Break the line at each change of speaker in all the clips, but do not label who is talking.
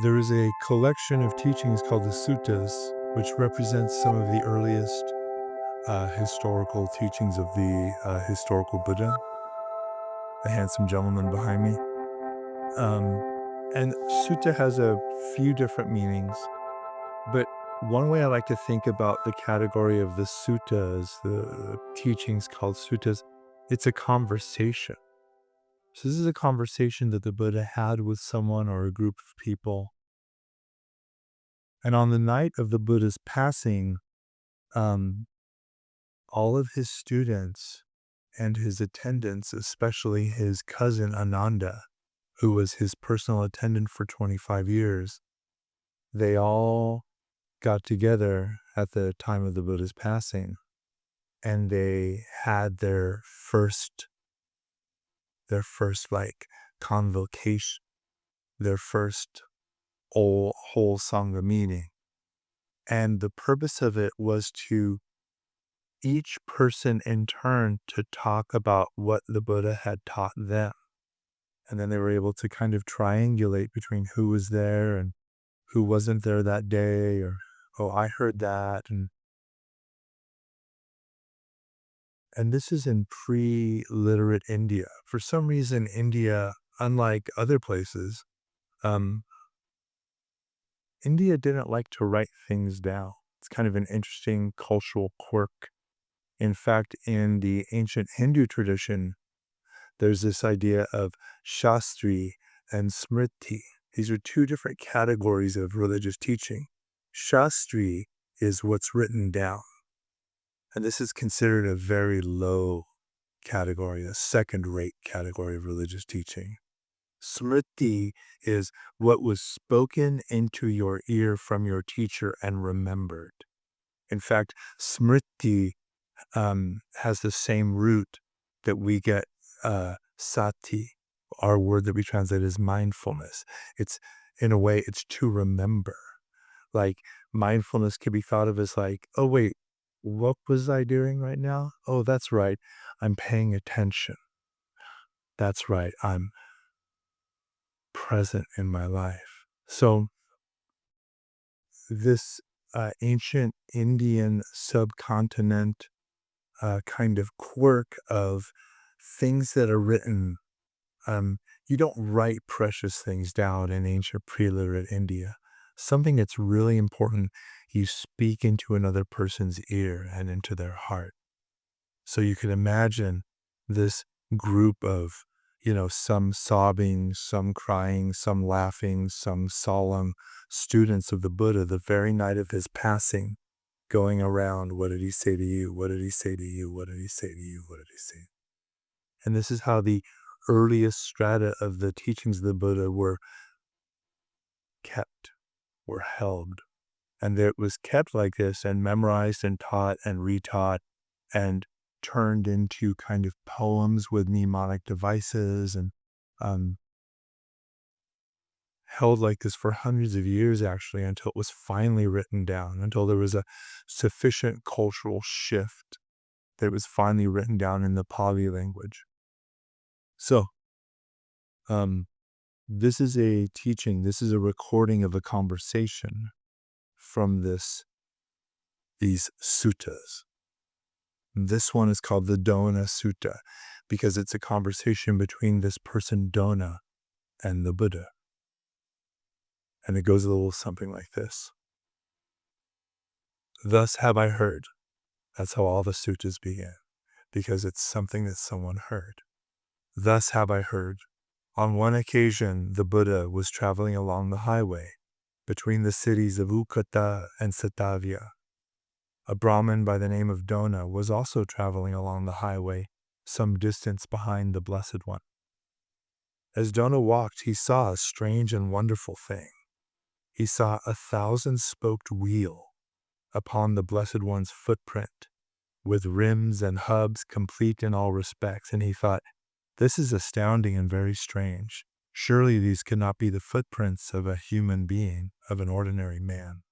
There is a collection of teachings called the Suttas, which represents some of the earliest historical teachings of the historical Buddha, the handsome gentleman behind me. Um, and sutta has a few different meanings, but one way I like to think about the category of the suttas, the teachings called suttas, it's a conversation. So this is a conversation that the Buddha had with someone or a group of people. And on the night of the Buddha's passing, um, all of his students and his attendants, especially his cousin Ananda, who was his personal attendant for 25 years, they all got together at the time of the Buddha's passing, and they had their first like convocation, their first whole sangha meeting. And the purpose of it was to each person in turn to talk about what the Buddha had taught them. And then they were able to kind of triangulate between who was there and who wasn't there that day, or, oh, I heard that. And this is in pre-literate India. For some reason, India, unlike other places, um, India didn't like to write things down. It's kind of an interesting cultural quirk. In fact, in the ancient Hindu tradition, there's this idea of Shastri and Smriti. These are two different categories of religious teaching. Shastri is what's written down, and this is considered a very low category, a second-rate category of religious teaching. Smriti is what was spoken into your ear from your teacher and remembered. In fact, Smriti has the same root that we get sati, our word that we translate as mindfulness. It's, in a way, it's to remember. Like, mindfulness can be thought of as like, oh, wait, what was I doing right now? Oh, that's right. I'm paying attention. That's right. I'm present in my life. So this ancient Indian subcontinent kind of quirk of things that are written. You don't write precious things down in ancient pre-literate India. Something that's really important, you speak into another person's ear and into their heart. So you can imagine this group of, some sobbing, some crying, some laughing, some solemn students of the Buddha the very night of his passing, going around, what did he say to you? What did he say to you? What did he say to you? What did he say? And this is how the earliest strata of the teachings of the Buddha were kept, were held. And it was kept like this and memorized and taught and retaught and turned into kind of poems with mnemonic devices and um, held like this for hundreds of years, actually, until it was finally written down, until there was a sufficient cultural shift that it was finally written down in the Pali language. So, this is a teaching, this is a recording of a conversation from these suttas. This one is called the Dona Sutta because it's a conversation between this person Dona and the Buddha. And it goes a little something like this. Thus have I heard. That's how all the suttas begin, because it's something that someone heard. Thus have I heard. On one occasion, the Buddha was traveling along the highway between the cities of Ukata and Satavya. A Brahmin by the name of Dona was also traveling along the highway some distance behind the Blessed One. As Dona walked, he saw a strange and wonderful thing. He saw a 1,000-spoked wheel upon the Blessed One's footprint, with rims and hubs complete in all respects, and he thought, this is astounding and very strange. Surely these could not be the footprints of a human being, of an ordinary man.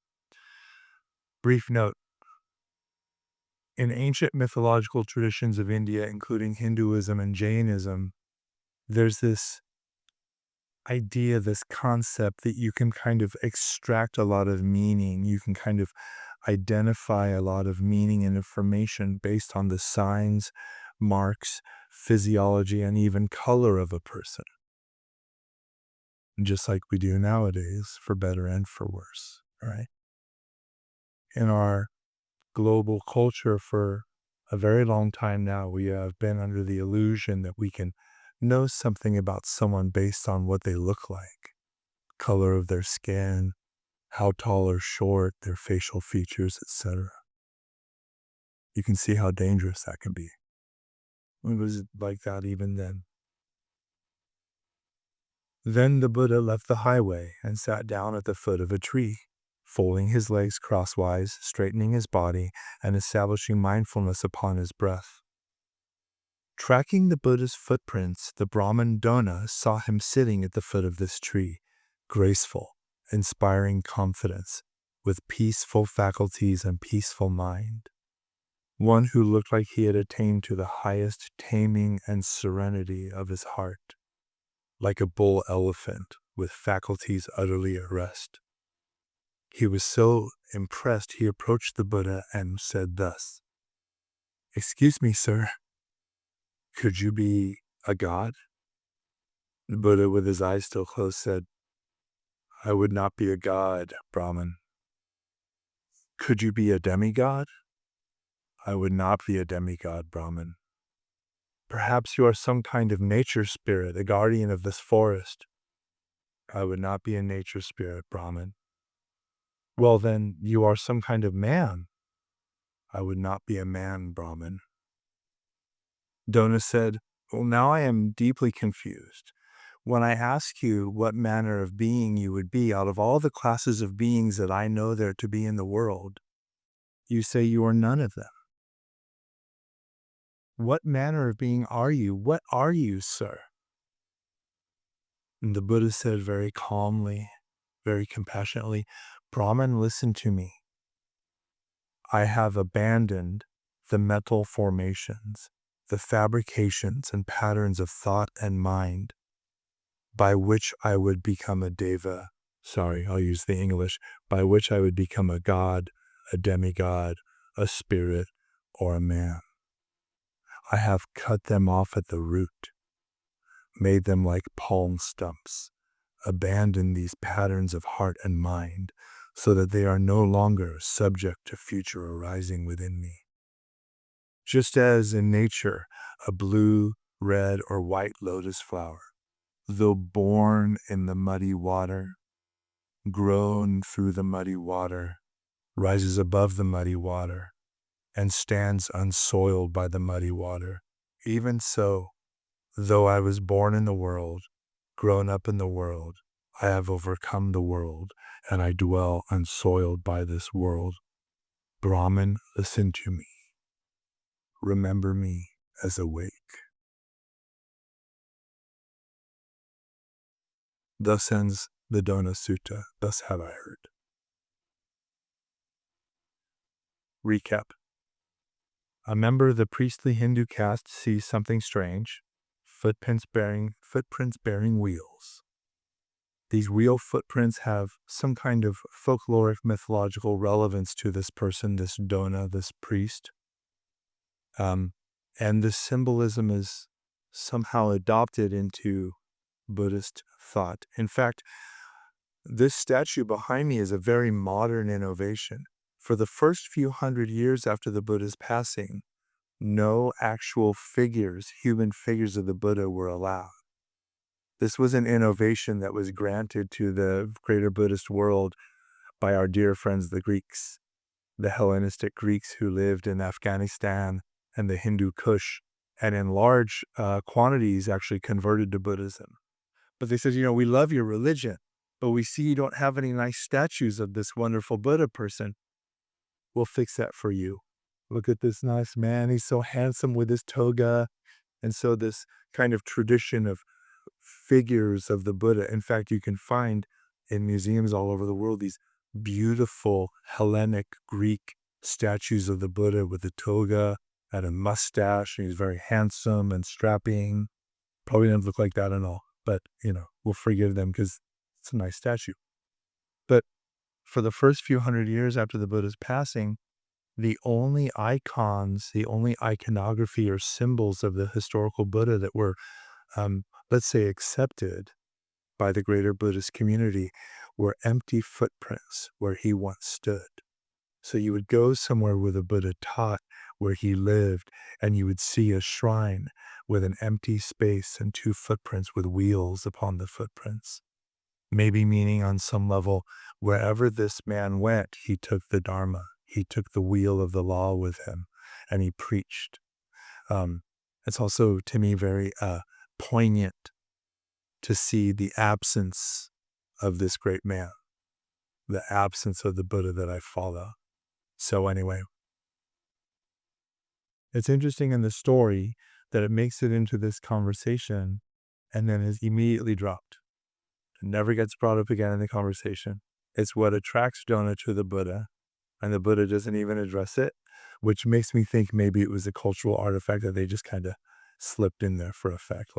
Brief note. In ancient mythological traditions of India, including Hinduism and Jainism, there's this idea, this concept that you can kind of extract a lot of meaning. You can kind of identify a lot of meaning and information based on the signs, marks, physiology, and even color of a person, just like we do nowadays, for better and for worse, right? In our global culture for a very long time now, we have been under the illusion that we can know something about someone based on what they look like, color of their skin, how tall or short, their facial features, etc. You can see how dangerous that can be. It was like that even then. Then the Buddha left the highway and sat down at the foot of a tree, folding his legs crosswise, straightening his body, and establishing mindfulness upon his breath. Tracking the Buddha's footprints, the Brahmin Dona saw him sitting at the foot of this tree, graceful, inspiring confidence, with peaceful faculties and peaceful mind. One who looked like he had attained to the highest taming and serenity of his heart, like a bull elephant with faculties utterly at rest. He was so impressed he approached the Buddha and said thus, "Excuse me, sir, could you be a god?" The Buddha, with his eyes still closed, said, "I would not be a god, Brahmin." "Could you be a demigod?" "I would not be a demigod, Brahmin." "Perhaps you are some kind of nature spirit, a guardian of this forest." "I would not be a nature spirit, Brahmin." "Well, then, you are some kind of man." "I would not be a man, Brahmin." Dona said, "Well, now I am deeply confused. When I ask you what manner of being you would be out of all the classes of beings that I know there to be in the world, you say you are none of them. What manner of being are you? What are you, sir?" And the Buddha said very calmly, very compassionately, "Brahman, listen to me. I have abandoned the mental formations, the fabrications and patterns of thought and mind by which I would become a deva. Sorry, I'll use the English. By which I would become a god, a demigod, a spirit, or a man. I have cut them off at the root, made them like palm stumps, abandoned these patterns of heart and mind so that they are no longer subject to future arising within me. Just as in nature, a blue, red, or white lotus flower, though born in the muddy water, grown through the muddy water, rises above the muddy water, and stands unsoiled by the muddy water. Even so, though I was born in the world, grown up in the world, I have overcome the world, and I dwell unsoiled by this world. Brahman, listen to me. Remember me as awake." Thus ends the Dona Sutta. Thus have I heard. Recap. A member of the priestly Hindu caste sees something strange, footprints bearing wheels. These wheel footprints have some kind of folkloric mythological relevance to this person, this Dona, this priest. And this symbolism is somehow adopted into Buddhist thought. In fact, this statue behind me is a very modern innovation. For the first few hundred years after the Buddha's passing, no actual figures, human figures of the Buddha were allowed. This was an innovation that was granted to the greater Buddhist world by our dear friends, the Greeks, the Hellenistic Greeks who lived in Afghanistan and the Hindu Kush, and in large quantities actually converted to Buddhism. But they said, we love your religion, but we see you don't have any nice statues of this wonderful Buddha person. We'll fix that for you. Look at this nice man. He's so handsome with his toga. And so this kind of tradition of figures of the Buddha. In fact, you can find in museums all over the world these beautiful Hellenic Greek statues of the Buddha with a toga and a mustache. And he's very handsome and strapping. Probably didn't look like that at all, but will forgive them because it's a nice statue. But for the first few hundred years after the Buddha's passing, the only icons, the only iconography or symbols of the historical Buddha that were, let's say, accepted by the greater Buddhist community were empty footprints where he once stood. So you would go somewhere where the Buddha taught, where he lived, and you would see a shrine with an empty space and two footprints with wheels upon the footprints. Maybe meaning on some level, wherever this man went, he took the dharma. He took the wheel of the law with him, and he preached. It's also, to me, very poignant to see the absence of this great man, the absence of the Buddha that I follow. So anyway, it's interesting in the story that it makes it into this conversation and then is immediately dropped. It never gets brought up again in the conversation. It's what attracts Dona to the Buddha, and the Buddha doesn't even address it, which makes me think maybe it was a cultural artifact that they just kind of slipped in there for effect.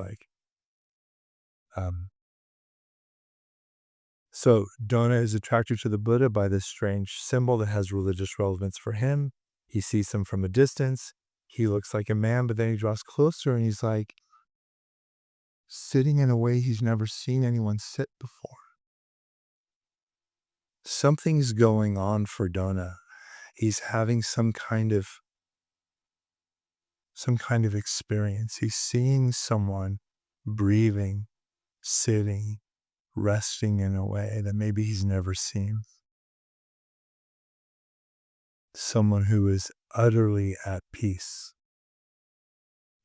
So Dona is attracted to the Buddha by this strange symbol that has religious relevance for him. He sees him from a distance. He looks like a man, but then he draws closer and he's like sitting in a way he's never seen anyone sit before. Something's going on for Dona. He's having some kind of experience. He's seeing someone breathing, sitting, resting in a way that maybe he's never seen. Someone who is utterly at peace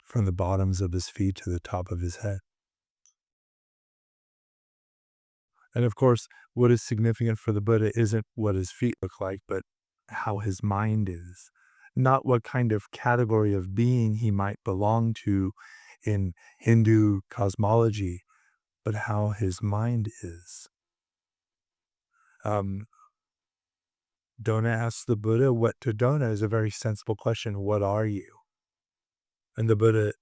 from the bottoms of his feet to the top of his head. And of course, what is significant for the Buddha isn't what his feet look like, but how his mind is. Not what kind of category of being he might belong to in Hindu cosmology, but how his mind is. Dona asks the Buddha what to Dona is a very sensible question. What are you? And the Buddha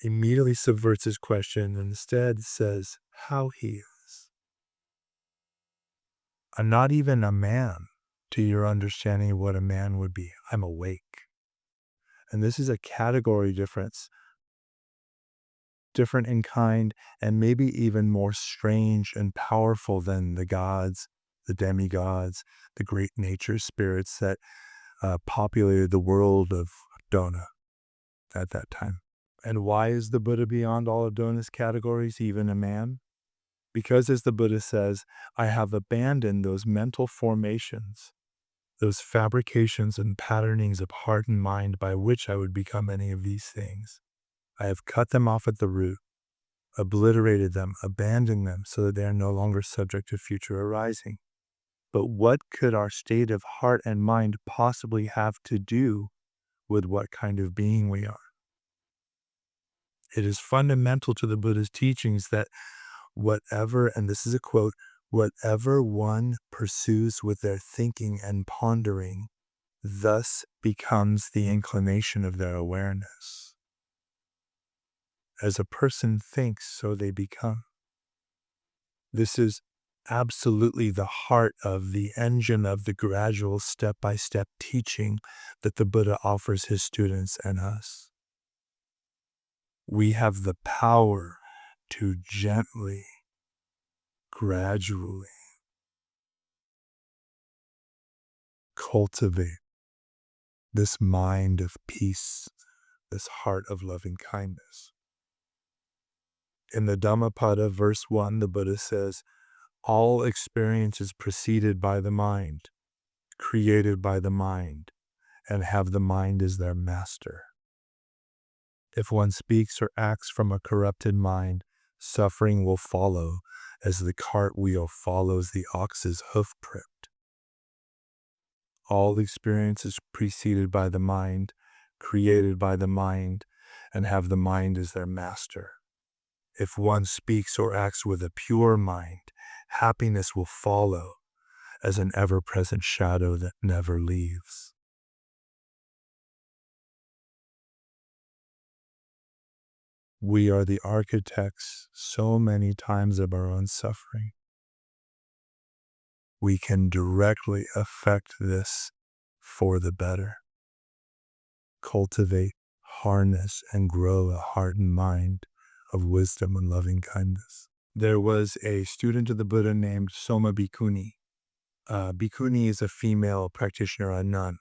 immediately subverts his question and instead says how he is. I'm not even a man to your understanding of what a man would be. I'm awake. And this is a category difference, different in kind, and maybe even more strange and powerful than the gods, the demigods, the great nature spirits that populated the world of Dona at that time. And why is the Buddha beyond all of Dona's categories, even a man? Because, as the Buddha says, I have abandoned those mental formations, those fabrications and patternings of heart and mind by which I would become any of these things. I have cut them off at the root, obliterated them, abandoned them so that they are no longer subject to future arising. But what could our state of heart and mind possibly have to do with what kind of being we are? It is fundamental to the Buddha's teachings that whatever, and this is a quote, whatever one pursues with their thinking and pondering, thus becomes the inclination of their awareness. As a person thinks, so they become. This is absolutely the heart of the engine of the gradual step-by-step teaching that the Buddha offers his students and us. We have the power to gently, gradually cultivate this mind of peace, this heart of loving kindness. In the Dhammapada, verse 1, the Buddha says, all experience is preceded by the mind, created by the mind, and have the mind as their master. If one speaks or acts from a corrupted mind, suffering will follow, as the cartwheel follows the ox's hoof print. All experience is preceded by the mind, created by the mind, and have the mind as their master. If one speaks or acts with a pure mind, happiness will follow as an ever-present shadow that never leaves. We are the architects so many times of our own suffering. We can directly affect this for the better. Cultivate, harness, and grow a heart and mind of wisdom and loving kindness. There was a student of the Buddha named Soma Bhikkhuni. Bhikkhuni is a female practitioner, a nun,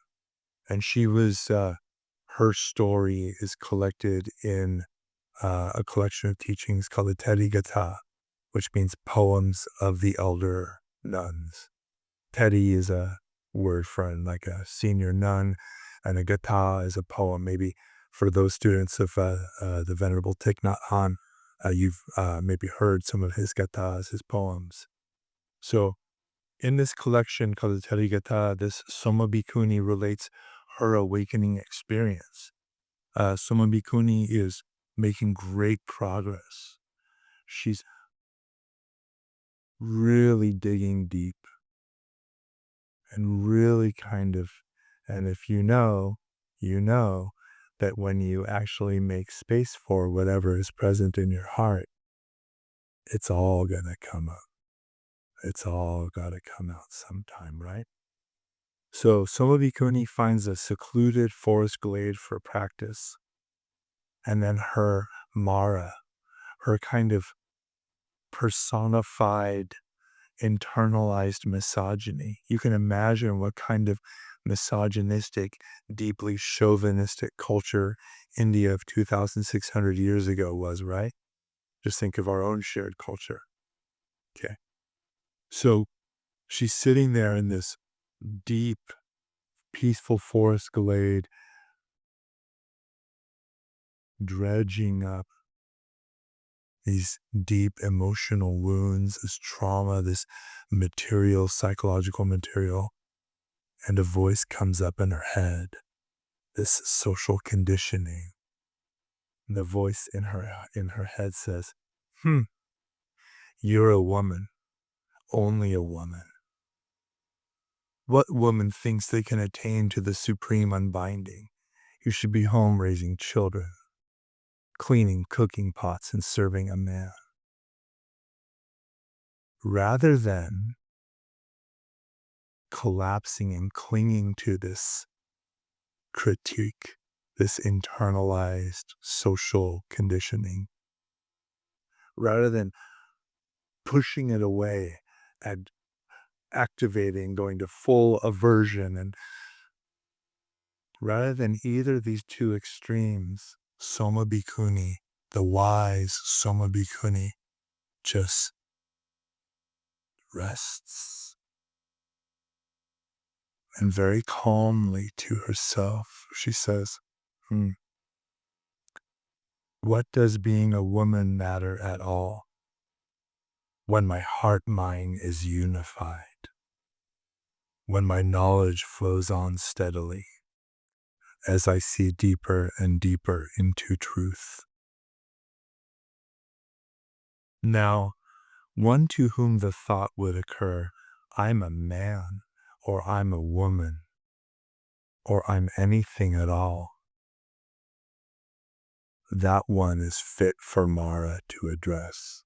and she was, her story is collected in a collection of teachings called the Therigatha, which means poems of the elder nuns. Teddy is a word for like a senior nun, and a gatha is a poem. Maybe for those students of the Venerable Thich Nhat Hanh, you've maybe heard some of his gathas, his poems. So in this collection called the Therigatha, this Soma Bhikkhuni relates her awakening experience. Soma Bhikkhuni is making great progress. She's really digging deep and really and if you know that when you actually make space for whatever is present in your heart, it's all gonna come up. It's all gotta come out sometime, right? So Soma Bhikkhuni finds a secluded forest glade for practice, and then her Mara, her kind of personified internalized misogyny. You can imagine what kind of misogynistic, deeply chauvinistic culture India of 2,600 years ago was, right? Just think of our own shared culture. Okay. So she's sitting there in this deep, peaceful forest glade, dredging up these deep emotional wounds, this trauma, this material, psychological material. And a voice comes up in her head, this social conditioning. The voice in her head says, you're a woman, only a woman. What woman thinks they can attain to the supreme unbinding? You should be home raising children, cleaning cooking pots and serving a man. Rather than collapsing and clinging to this critique, this internalized social conditioning, rather than pushing it away and activating, going to full aversion. And rather than either of these two extremes, Soma Bhikkhuni, the wise Soma Bhikkhuni, just rests. And very calmly to herself, she says, what does being a woman matter at all when my heart mind is unified, when my knowledge flows on steadily as I see deeper and deeper into truth? Now, one to whom the thought would occur, I'm a man, or I'm a woman, or I'm anything at all, that one is fit for Mara to address.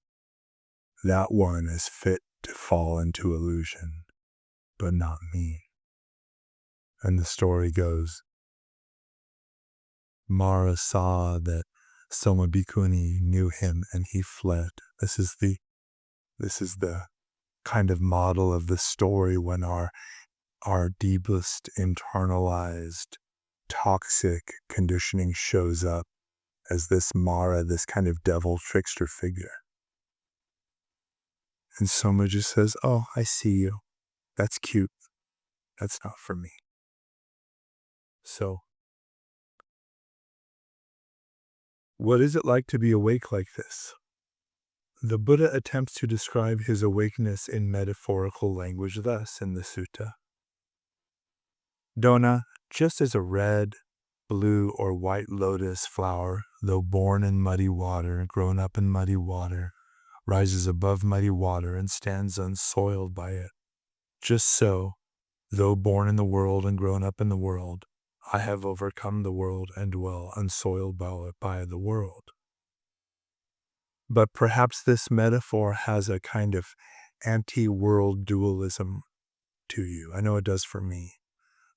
That one is fit to fall into illusion, but not me. And the story goes, Mara saw that Soma Bhikkhuni knew him and he fled. This is the kind of model of the story when our deepest internalized toxic conditioning shows up as this Mara, this kind of devil trickster figure. And Soma just says, oh, I see you. That's cute. That's not for me. So, what is it like to be awake like this? The Buddha attempts to describe his awakeness in metaphorical language thus in the sutta. Dona, just as a red, blue, or white lotus flower, though born in muddy water, grown up in muddy water, rises above muddy water and stands unsoiled by it, just so, though born in the world and grown up in the world, I have overcome the world and dwell unsoiled by the world. But perhaps this metaphor has a kind of anti-world dualism to you. I know it does for me.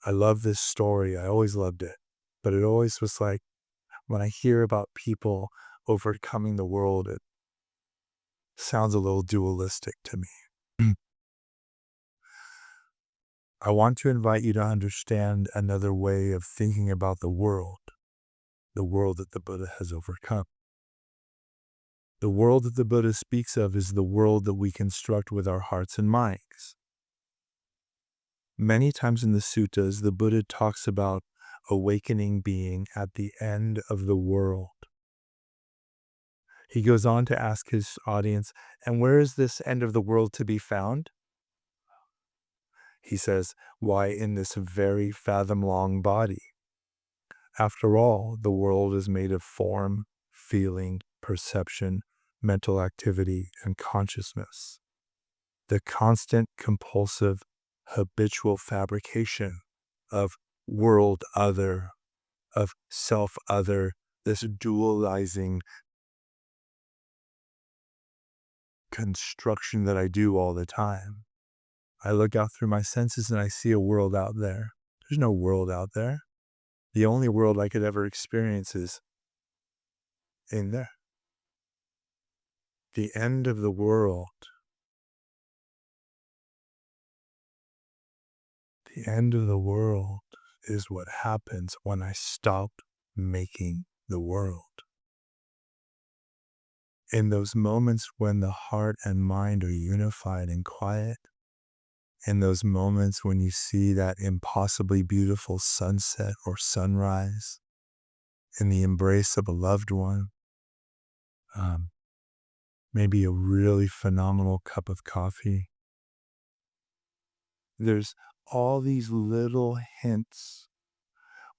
I love this story. I always loved it. But it always was like when I hear about people overcoming the world, it sounds a little dualistic to me. I want to invite you to understand another way of thinking about the world that the Buddha has overcome. The world that the Buddha speaks of is the world that we construct with our hearts and minds. Many times in the suttas, the Buddha talks about awakening being at the end of the world. He goes on to ask his audience, and where is this end of the world to be found? He says, why, in this very fathom-long body. After all, the world is made of form, feeling, perception, mental activity, and consciousness. The constant, compulsive, habitual fabrication of world other, of self other, this dualizing construction that I do all the time. I look out through my senses and I see a world out there. There's no world out there. The only world I could ever experience is in there. The end of the world. The end of the world is what happens when I stop making the world. In those moments when the heart and mind are unified and quiet, in those moments when you see that impossibly beautiful sunset or sunrise, in the embrace of a loved one, um, maybe a really phenomenal cup of coffee. There's all these little hints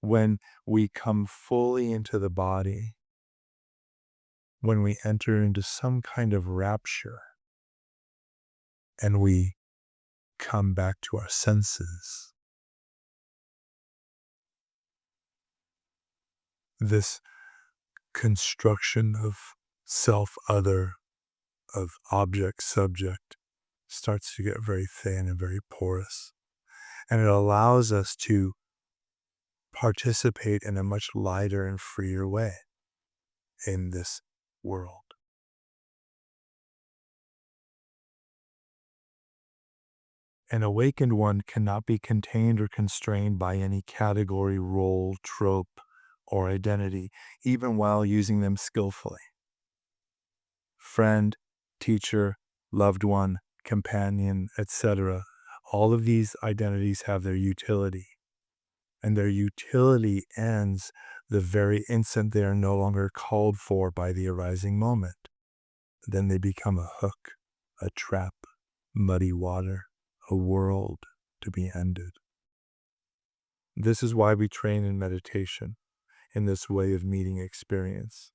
when we come fully into the body, when we enter into some kind of rapture and we come back to our senses. This construction of self-other, of object-subject, starts to get very thin and very porous. And it allows us to participate in a much lighter and freer way in this world. An awakened one cannot be contained or constrained by any category, role, trope, or identity, even while using them skillfully. Friend, teacher, loved one, companion, etc. All of these identities have their utility, and their utility ends the very instant they are no longer called for by the arising moment. Then they become a hook, a trap, muddy water, a world to be ended. This is why we train in meditation, in this way of meeting experience.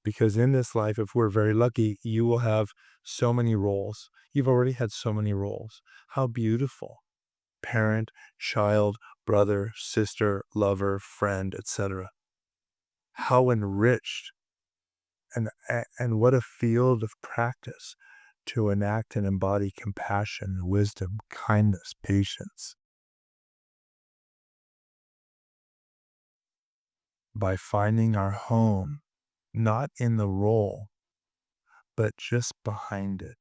Because in this life, if we're very lucky, you will have so many roles. You've already had so many roles. How beautiful. Parent, child, brother, sister, lover, friend, etc. How enriched and what a field of practice to enact and embody compassion, wisdom, kindness, patience. By finding our home, not in the role, but just behind it,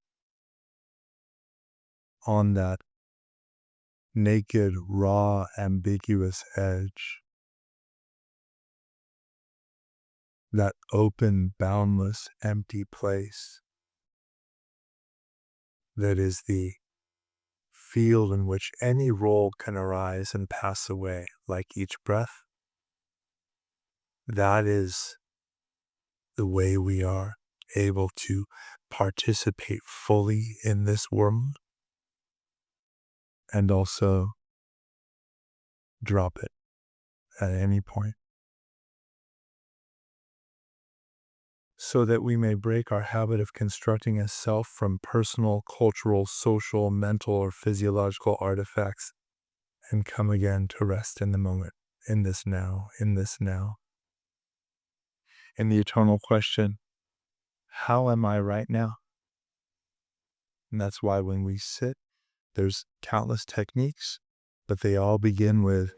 on that naked, raw, ambiguous edge, that open, boundless, empty place that is the field in which any role can arise and pass away, like each breath. That is the way we are able to participate fully in this world and also drop it at any point, so that we may break our habit of constructing a self from personal, cultural, social, mental, or physiological artifacts and come again to rest in the moment, in this now, in this now. In the eternal question, How am I right now? And that's why when we sit, there's countless techniques, but they all begin with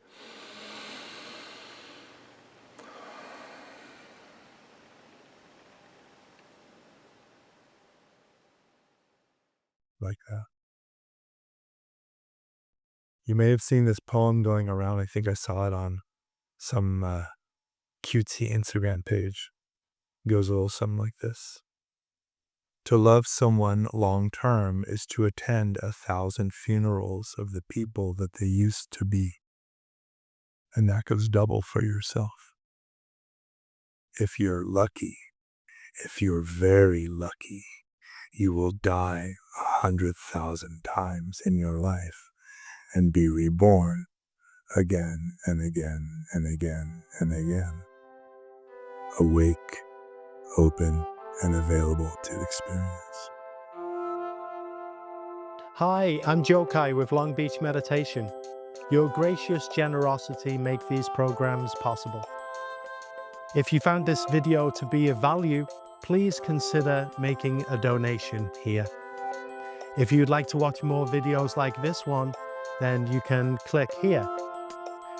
like that. You may have seen this poem going around. I think I saw it on some cutesy Instagram page. It goes a little something like this. To love someone long term is to attend 1,000 funerals of the people that they used to be. And that goes double for yourself. If you're lucky, if you're very lucky, you will die 100,000 times in your life and be reborn again and again and again and again. Awake, open, and available to experience.
Hi, I'm Jokai with Long Beach Meditation. Your gracious generosity make these programs possible. If you found this video to be of value, please consider making a donation here. If you'd like to watch more videos like this one, then you can click here.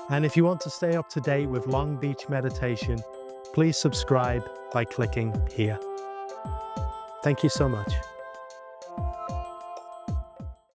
And if you want to stay up to date with Long Beach Meditation, please subscribe by clicking here. Thank you so much.